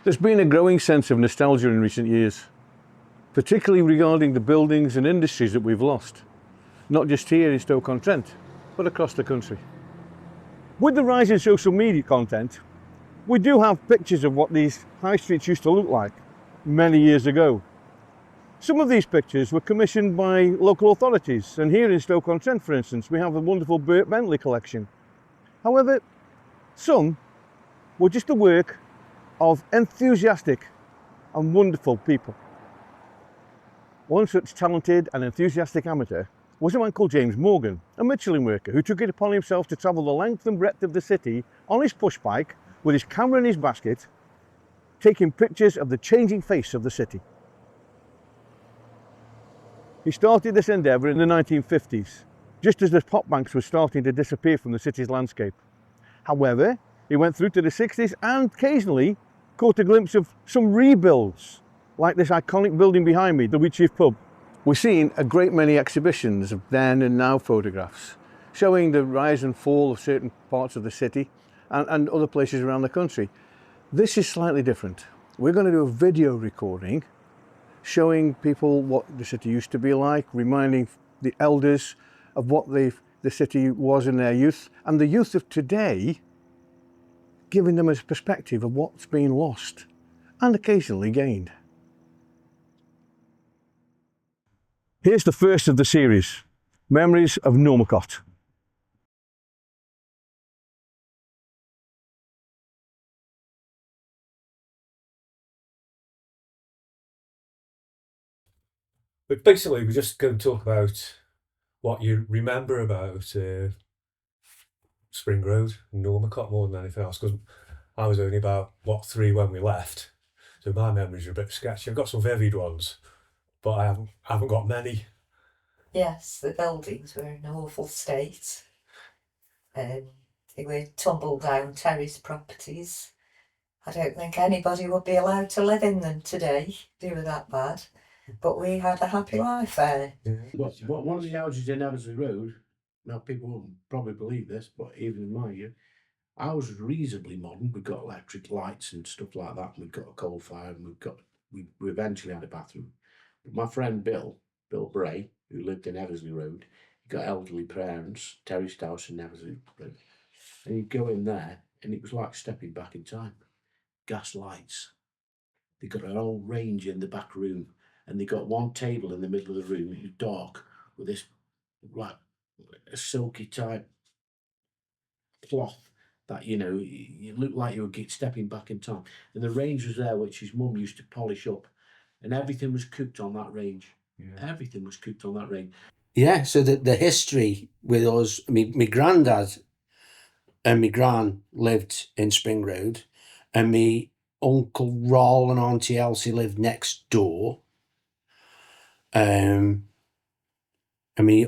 There's been a growing sense of nostalgia in recent years, particularly regarding the buildings and industries that we've lost, not just here in Stoke-on-Trent, but across the country. With the rise in social media content, we do have pictures of what these high streets used to look like many years ago. Some of these pictures were commissioned by local authorities, and here in Stoke-on-Trent, for instance, we have the wonderful Burt Bentley collection. However, some were just the work of enthusiastic and wonderful people. One such talented and enthusiastic amateur was a man called James Morgan, a Michelin worker who took it upon himself to travel the length and breadth of the city on his push bike with his camera in his basket, taking pictures of the changing face of the city. He started this endeavour in the 1950s, just as the pop banks were starting to disappear from the city's landscape. However, he went through to the 60s and occasionally caught a glimpse of some rebuilds, like this iconic building behind me, the Wheatsheaf pub. We're seeing a great many exhibitions of then and now photographs, showing the rise and fall of certain parts of the city and other places around the country. This is slightly different. We're going to do a video recording showing people what the city used to be like, reminding the elders of what the city was in their youth, and the youth of today, giving them a perspective of what's been lost and occasionally gained. Here's the first of the series, Memories of Normacot. But basically, we're just going to talk about what you remember about Spring Road and Normacot more than anything else, because I was only about, 3 when we left, so my memories are a bit sketchy. I've got some vivid ones, but I haven't got many. Yes, the buildings were in an awful state. They were tumble down terrace properties. I don't think anybody would be allowed to live in them today. They were that bad. But we had a happy life there. Well, one of the houses in Eversley Road, now people won't probably believe this, but even in my year, ours was reasonably modern. We've got electric lights and stuff like that, and we've got a coal fire, and we eventually had a bathroom. But my friend Bill Bray, who lived in Eversley Road, he got elderly parents, terraced house in Eversley Road, and he'd go in there, and it was like stepping back in time. Gas lights. They got an old range in the back room, and they got one table in the middle of the room. It was dark with this like a silky type cloth that you looked like you were stepping back in time. And the range was there, which his mum used to polish up, and everything was cooked on that range. Yeah. Everything was cooked on that range. Yeah, so the history with us, my granddad and my gran lived in Spring Road, and my Uncle Roll and Auntie Elsie lived next door. And my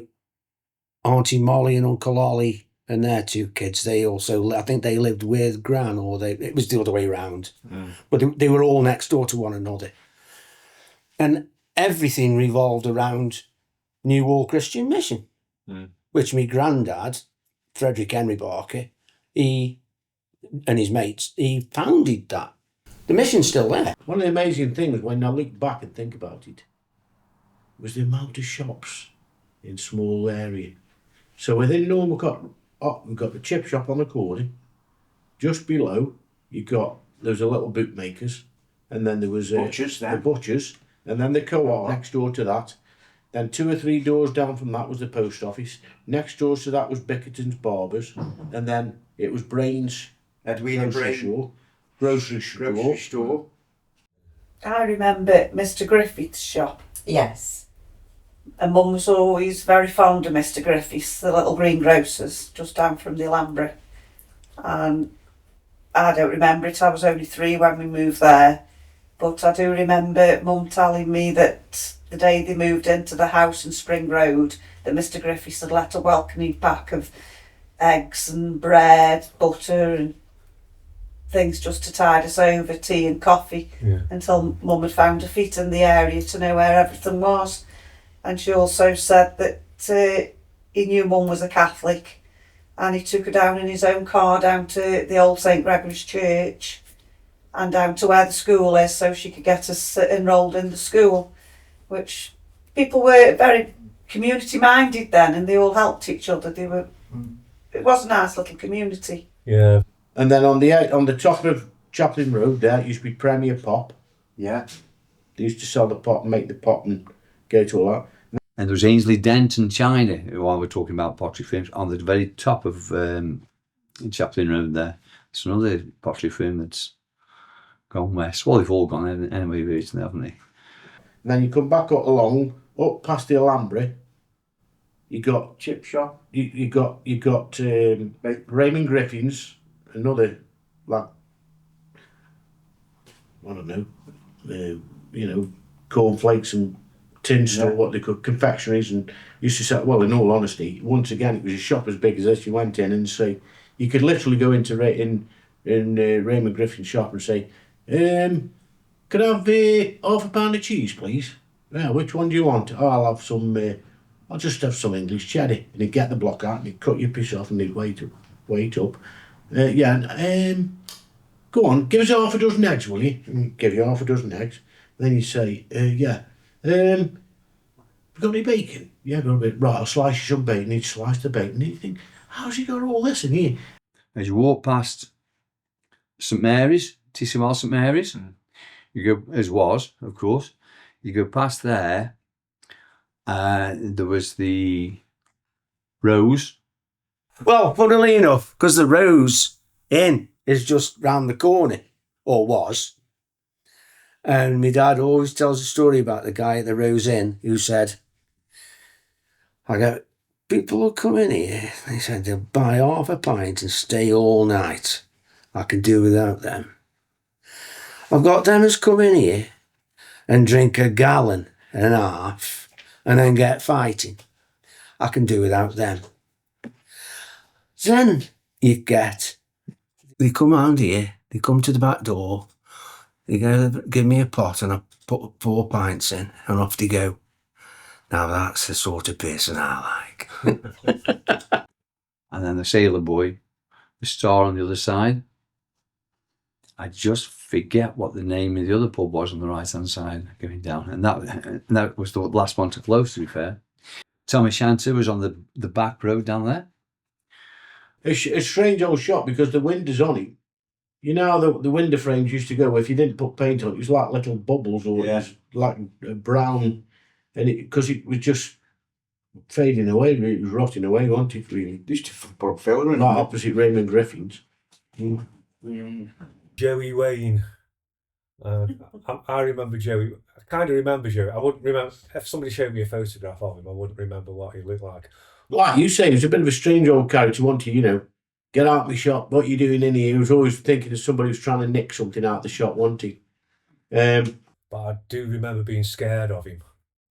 Auntie Molly and Uncle Ollie and their 2 kids, they also, I think they lived with Gran, or it was the other way around. But they were all next door to one another. And everything revolved around New All Christian Mission, which my granddad, Frederick Henry Barker, he and his mates, he founded that. The mission's still there. One of the amazing things when I look back and think about it was the amount of shops in small area. So within Normacot, we've got the chip shop on the corner. Just below, there's a little bootmakers, and then there was the butchers, and then the co-op next door to that. Then 2 or 3 doors down from that was the post office. Next door to that was Bickerton's Barbers, and then it was Brains grocery store. I remember Mr. Griffith's shop. Yes. And Mum was always very fond of Mr. Griffith's, the little greengrocers, just down from the Alhambra. And I don't remember it, I was only 3 when we moved there. But I do remember Mum telling me that the day they moved into the house in Spring Road, that Mr. Griffiths had let a welcoming pack of eggs and bread, butter and things just to tide us over, tea and coffee, until Mum had found her feet in the area to know where everything was. And she also said that he knew Mum was a Catholic, and he took her down in his own car down to the old St Gregory's Church, and down to where the school is so she could get us enrolled in the school, which people were very community minded then, and they all helped each other. It was a nice little community. Yeah. And then on the top of Chaplin Road there used to be Premier Pop. Yeah. They used to sell the pop and make the pop and go to all that. And there was Ainsley Dent and China, while we're talking about pottery frames, on the very top of Chaplin Road there. It's another pottery frame that's gone west. Well, they've all gone anyway recently, haven't they? And then you come back up past the Alhambra. You got Chip shop. you got Raymond Griffin's, another like I don't know, cornflakes and tin store, what they could confectionaries, and used to say, well, in all honesty, once again it was a shop as big as this. You went in and say you could literally go into Raymond Griffin's shop and say, could I have half a pound of cheese, please? Yeah, which one do you want? Oh, I'll have some. I'll just have some English cheddar. And he'd get the block out and he'd cut your piece off and he'd wait up. Go on, give us half a dozen eggs, will you? And he'd give you half a dozen eggs. And then you say, you got any bacon? Yeah, got a bit. Right, I'll slice you some bacon. He'd slice the bacon. And you think, how's he got all this in here? As you walk past St Mary's, Tissimel St Mary's, you go, as was, of course, you go past there, there was the Rose. Well, funnily enough, because the Rose Inn is just round the corner, or was. And my dad always tells a story about the guy at the Rose Inn who said, I go, people will come in here, they said they'll buy half a pint and stay all night. I can do without them. I've got them as come in here and drink a gallon and a half and then get fighting. I can do without them. Then you get, they come round here, they come to the back door, they go, give me a pot and I put 4 pints in and off they go. Now that's the sort of person I like. And then the Sailor Boy, the Star on the other side. I just forget what the name of the other pub was on the right hand side going down. And that was the last one to close, to be fair. Tommy Shanter was on the back road down there. It's a strange old shop because the windows on it, you know how the window frames used to go, if you didn't put paint on it, was like little bubbles or it was like a brown, and because it was just fading away, it was rotting away, wasn't it, really? Used to put filler in Like it. opposite Raymond Griffin's. Joey Wayne. I remember Joey. I kind of remember Joey. I wouldn't remember if somebody showed me a photograph of him. I wouldn't remember what he looked like. Like you say, he was a bit of a strange old character, wasn't he? Get out of my shop, what are you doing in here? He was always thinking of somebody who's trying to nick something out of the shop, wasn't he? But I do remember being scared of him.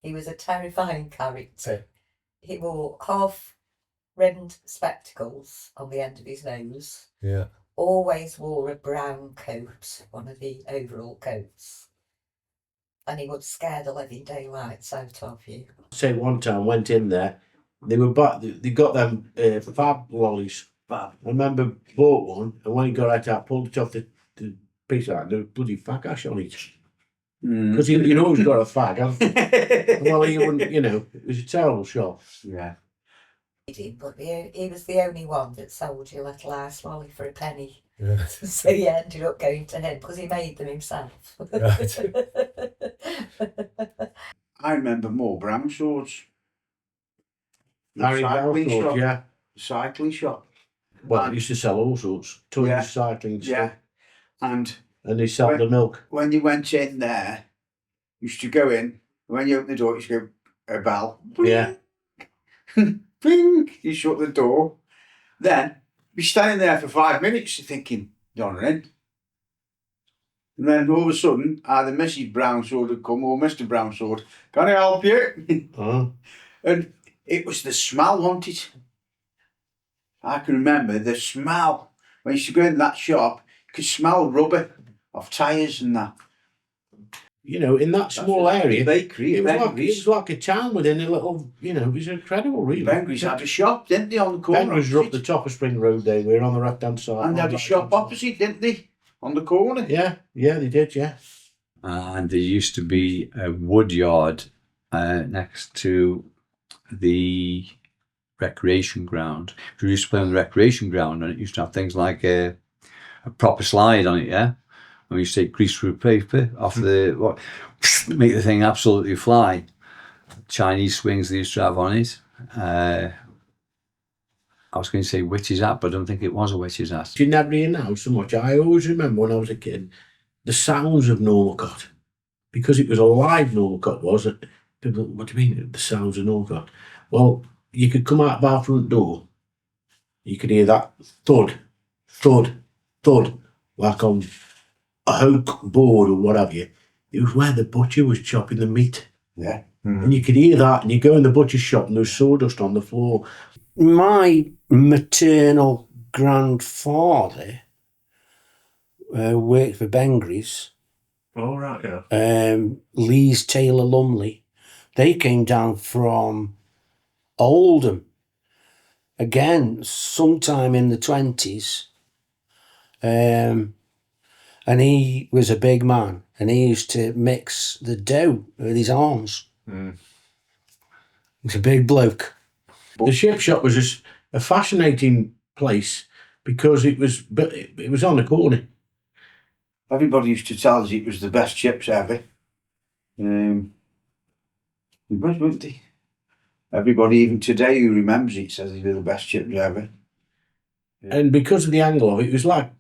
He was a terrifying character. He wore half-rimmed spectacles on the end of his nose. Yeah. Always wore a brown coat, one of the overall coats. And he would scare the living daylights out of you. Say one time went in there, they got them fab lollies. I remember bought one, and when he got out, pulled it off the piece out, and there was bloody fag ash on it. Because you always got a fag, haven't you? Well, you wouldn't, it was a terrible shop. Yeah. But he was the only one that sold you a little ice lolly for a penny. Yeah. So you ended up going to him because he made them himself. Right. I remember more brown swords. Harry Cycling Balford, shop. yeah. Cycling shop. Well, they used to sell all sorts. Toys, Yeah. cycling stuff. Yeah. And And they sell the milk. when you went in there, you used to go in. When you open the door, you used to go a bell. Yeah. Bing! You shut the door. Then you're standing there for 5 minutes, you're thinking, you're not in. And then all of a sudden, either Mrs. Brownsword would come or Mr. Brownsword, can I help you? Oh. And it was the smell, wasn't it? I can remember the smell. When you used to go in that shop, you could smell rubber off tyres and that. In that small area, Bakery, it was like a town within a little, it was incredible, really. Bengry's had a shop, didn't they, on the corner? Bengry's were up opposite? the top of Spring Road there, we're on the left hand side. And they had a shop opposite, didn't they? on the corner. Yeah, they did, yeah. And there used to be a wood yard next to the recreation ground. We used to play on the recreation ground, and it used to have things like a proper slide on it, yeah? And we used to take greaseproof paper off make the thing absolutely fly. Chinese swings they used to have on it. I was going to say witch's hat, but I don't think it was a witch's hat. You never hear now so much. I always remember when I was a kid, the sounds of Normacot. Because it was a live Normacot, was it? People, what do you mean, the sounds of Normacot? Well, you could come out of our front door, you could hear that thud, thud, thud, like on a oak board or what have you. It was where the butcher was chopping the meat. Yeah. And you could hear that, and you go in the butcher's shop and there's sawdust on the floor. My maternal grandfather worked for Bengries, Oh, right, yeah. Lee's Taylor Lumley. They came down from Oldham, again, sometime in the 20s. And he was a big man, and he used to mix the dough with his arms. He's a big bloke. The chip shop was just a fascinating place because it was on the corner. Everybody used to tell us it was the best chips ever. It was, weren't they? Everybody, even today, who remembers it, says they were the best chips ever. And because of the angle of it, it was like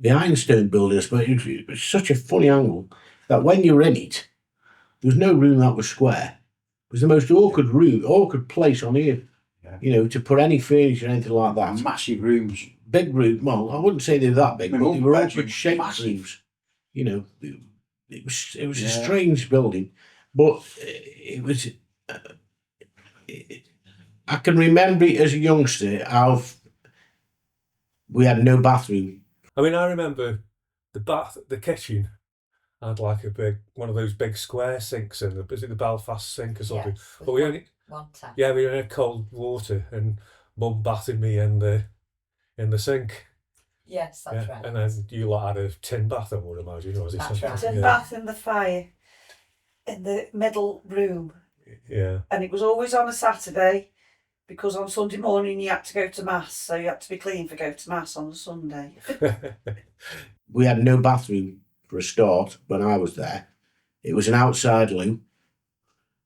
the Ironstone buildings, but it was such a funny angle that when you were in it, there was no room that was square. It was the most awkward place on earth, to put any furniture or anything like that. Massive rooms. Big room. Well, I wouldn't say they were that big, My but they mum were bedroom, awkward shaped massive. rooms. It was a strange building, but it was. I can remember it as a youngster. We had no bathroom. I mean, I remember the kitchen had like one of those big square sinks in is it the Belfast sink or something? Yes, But we only one tap. we only had cold water, and Mum bathed me in the sink. Yes, that's right. And then you lot had a tin bath, I would imagine, or was it That's something? right. Tin Yeah. bath in the fire in the middle room, Yeah. and it was always on a Saturday because on Sunday morning you had to go to mass, so you had to be clean for go to mass on a Sunday. We had no bathroom for a start when I was there. It was an outside loo,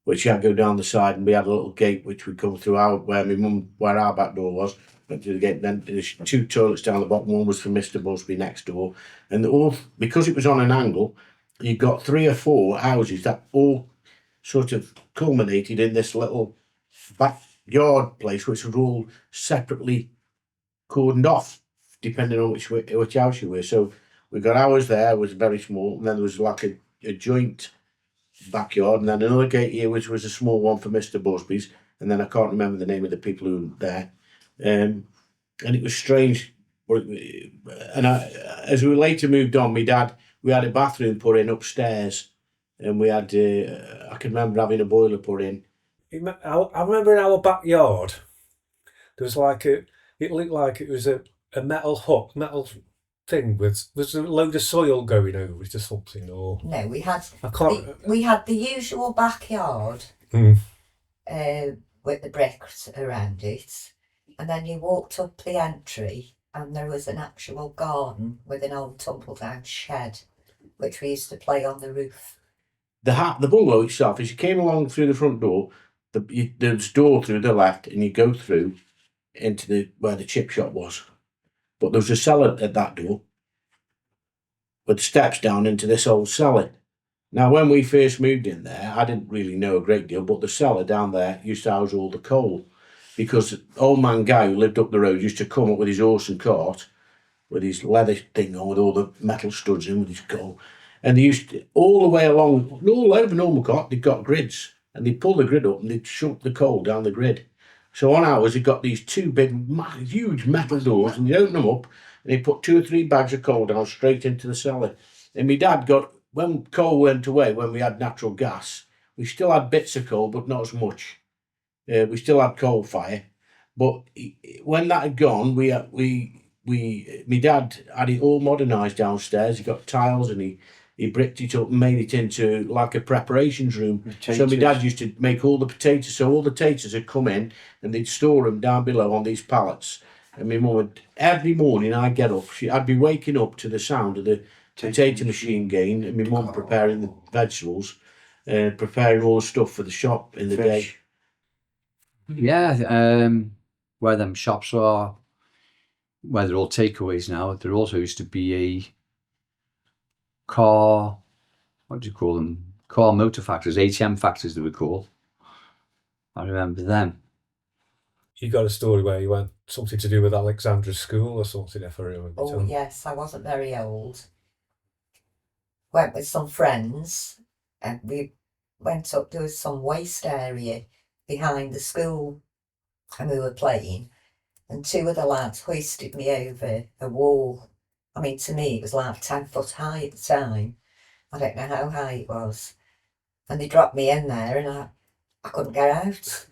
which you had to go down the side, and we had a little gate which would come through where our back door was. Went through the gate. Then there's 2 toilets down the bottom. One was for Mr. Busby next door, and because it was on an angle, you got 3 or 4 houses that all sort of culminated in this little backyard place, which was all separately cordoned off, depending on which house you were. So we got ours there, it was very small, and then there was like a joint backyard, and then another gate here, which was a small one for Mr. Busby's, and then I can't remember the name of the people who were there. And it was strange. And as we later moved on, my dad, we had a bathroom put in upstairs, and we had, I can remember having a boiler put in. I remember in our backyard, there was it looked like it was a metal thing with a load of soil going over it or something, or No, we had I can't. the usual backyard Mm. with the bricks around it, and then you walked up the entry, and there was an actual garden with an old tumble-down shed, which we used to play on the roof. The bungalow itself, as you came along through the front door, there's a door through the left, and you go through into where the chip shop was. But there was a cellar at that door, with steps down into this old cellar. Now, when we first moved in there, I didn't really know a great deal, but the cellar down there used to house all the coal, because old man Guy, who lived up the road, used to come up with his horse and cart, with his leather thing on, with all the metal studs in, with his coal. And they used to, all the way along, all over Normacot, they'd got grids, and they'd pull the grid up and they'd shove the coal down the grid. So on ours, they'd got these 2 big, huge metal doors, and they'd open them up, and they'd put 2 or 3 bags of coal down straight into the cellar. And my dad when coal went away, when we had natural gas, we still had bits of coal, but not as much. We still had coal fire. But when that had gone, we my dad had it all modernised downstairs. He got tiles and he bricked it up and made it into like a preparations room. So my dad used to make all the potatoes. So all the taters would come in and they'd store them down below on these pallets. And my mum would, every morning I'd get up, I'd be waking up to the sound of the potato machine going, and my mum preparing the vegetables, preparing all the stuff for the shop in the day. Yeah, where them shops are, where they're all takeaways now, there also used to be a car, what do you call them? Car motor factories, ATM factories they were called. I remember them. You got a story where you went something to do with Alexandra's school or something, if I remember. Oh, yes, I wasn't very old. Went with some friends and we went up, there was some waste area behind the school and we were playing, and two of the lads hoisted me over a wall. I mean, to me, it was like 10 foot high at the time. I don't know how high it was. And they dropped me in there and I couldn't get out.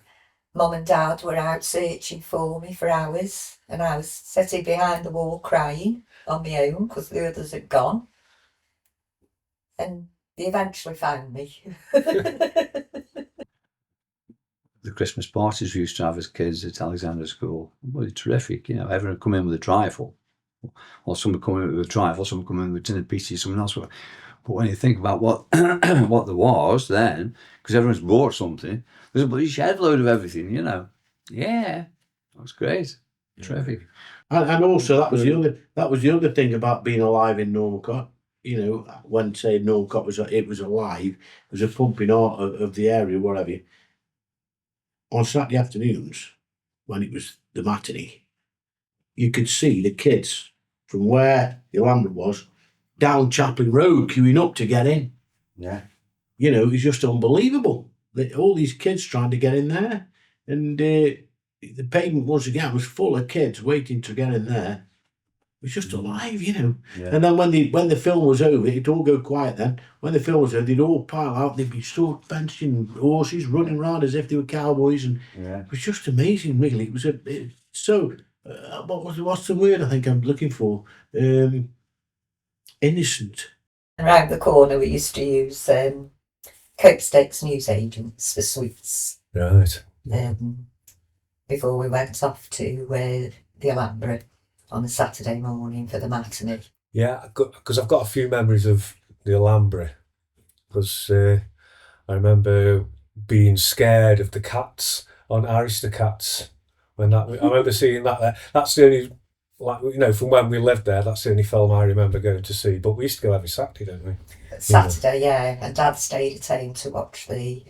Mum and Dad were out searching for me for hours, and I was sitting behind the wall crying on my own because the others had gone. And they eventually found me. The Christmas parties we used to have as kids at Alexandra School were terrific. You know, everyone would come in with a trifle, or someone would come in with a trifle, someone would come in with a tin of pieces, someone else would. But when you think about what what there was then, because everyone's bought something, there's a bloody shed load of everything, you know. Yeah, that was great, terrific. And also that was the other thing about being alive in Normacot. You know, when say Normacot was alive, it was a pumping out of the area, whatever. On Saturday afternoons, when it was the matinee, you could see the kids from where the Alhambra was down Chaplin Road queuing up to get in. Yeah. You know, it was just unbelievable. All these kids trying to get in there. And the pavement, once again, was full of kids waiting to get in there. It was just alive, you know. Yeah. And then when the film was over, it'd all go quiet then. When the film was over, they'd all pile out. They'd be stood benching horses, running around as if they were cowboys. And it was just amazing, really. It was what's the word I think I'm looking for? Innocent. Around the corner we used to use Cope Stakes newsagents for sweets. Right. Before we went off to the Alhambra on a Saturday morning for the matinee. Yeah, because I've got a few memories of the Alhambra. Because I remember being scared of the cats on Aristocats. I remember seeing that there. That's the only, like, you know, from when we lived there, that's the only film I remember going to see. But we used to go every Saturday, didn't we? Saturday, yeah. And Dad stayed at home to watch the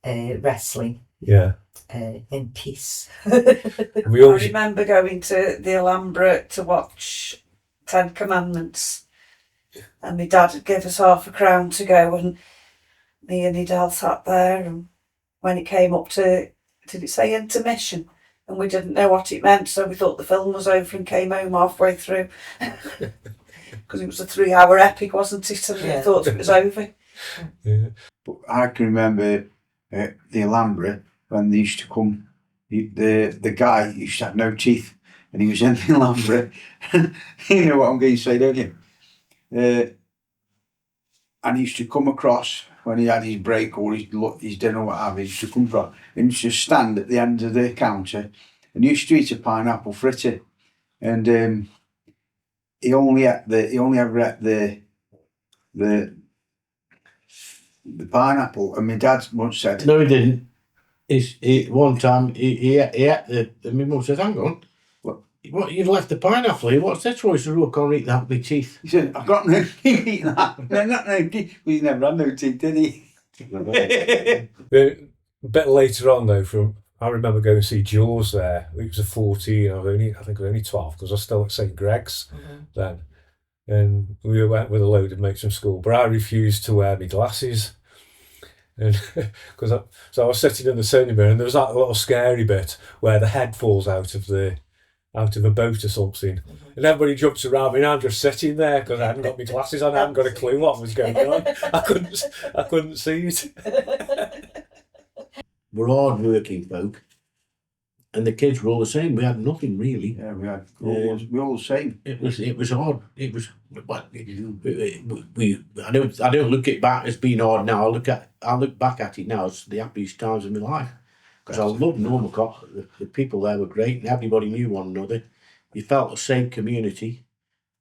wrestling. Yeah. In peace. I remember going to the Alhambra to watch 10 Commandments, and my dad would give us £50 to go, and me and Adele sat there, and when it came up to, did it say intermission? And we didn't know what it meant, so we thought the film was over and came home halfway through. Because it was a 3-hour epic, wasn't it? And we thought it was over. Yeah. But I can remember the Alhambra, when they used to come, the guy used to have no teeth, and he was in the Alhambra. You know what I'm going to say, don't you? And he used to come across when he had his break or his dinner, whatever. He used to come across and he used to stand at the end of the counter, and he used to eat a pineapple fritter, and he only ever ate the pineapple. And my dad once said, "No, he didn't." One time he ate the. My mum said, "Hang on, what? You've left the pineapple here. What's this for?" He said, "Oh, I can't eat that with my teeth." He said, "I've got no teeth, eat that." No, not no teeth. Well, he never had no teeth, did he? A bit later on, though, I remember going to see Jaws there. It was a 14. I think I was only 12 because I was still at St Greg's then. And we went with a load of mates from school, but I refused to wear my glasses. And so I was sitting in the cinema, and there was that little scary bit where the head falls out of a boat or something, and everybody jumps around me, and I'm just sitting there because I hadn't got my glasses on. I hadn't got a clue what was going on. I couldn't see it. We're hard-working folk, and the kids were all the same. We had nothing really. Yeah, we all the same. It was odd. It was, but I don't look it back as being odd now. I look back at it now as the happiest times of my life, because I loved Normacot. The people there were great, and everybody knew one another. You felt a safe community.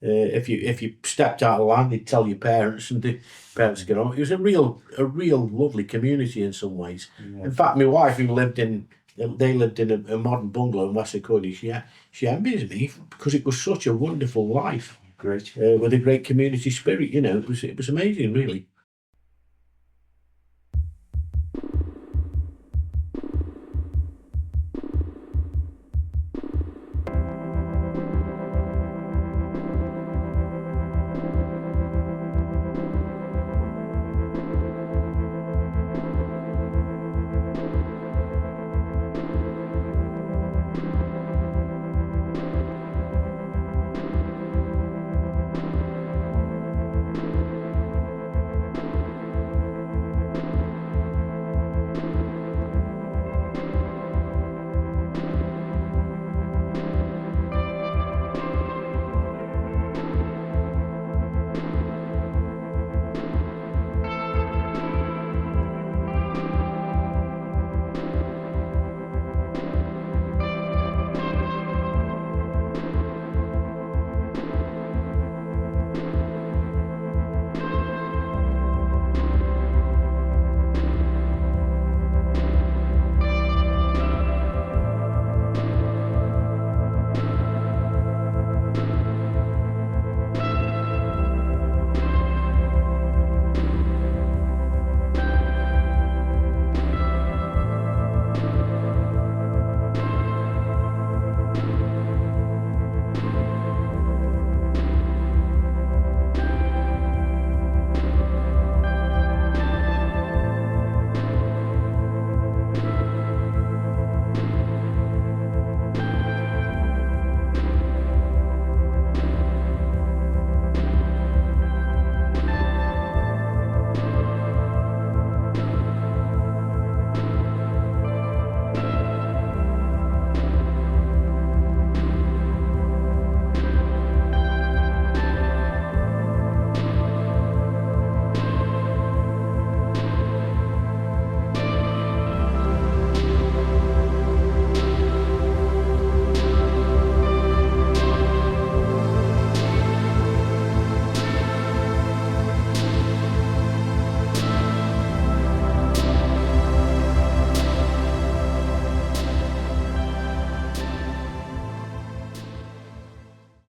If you stepped out of line, they'd tell your parents, and the parents get on. It was a real lovely community in some ways. Yeah. In fact, my wife, who lived in a modern bungalow in West Cuddy, she envies me because it was such a wonderful life. Great. With a great community spirit. You know, it was amazing, really.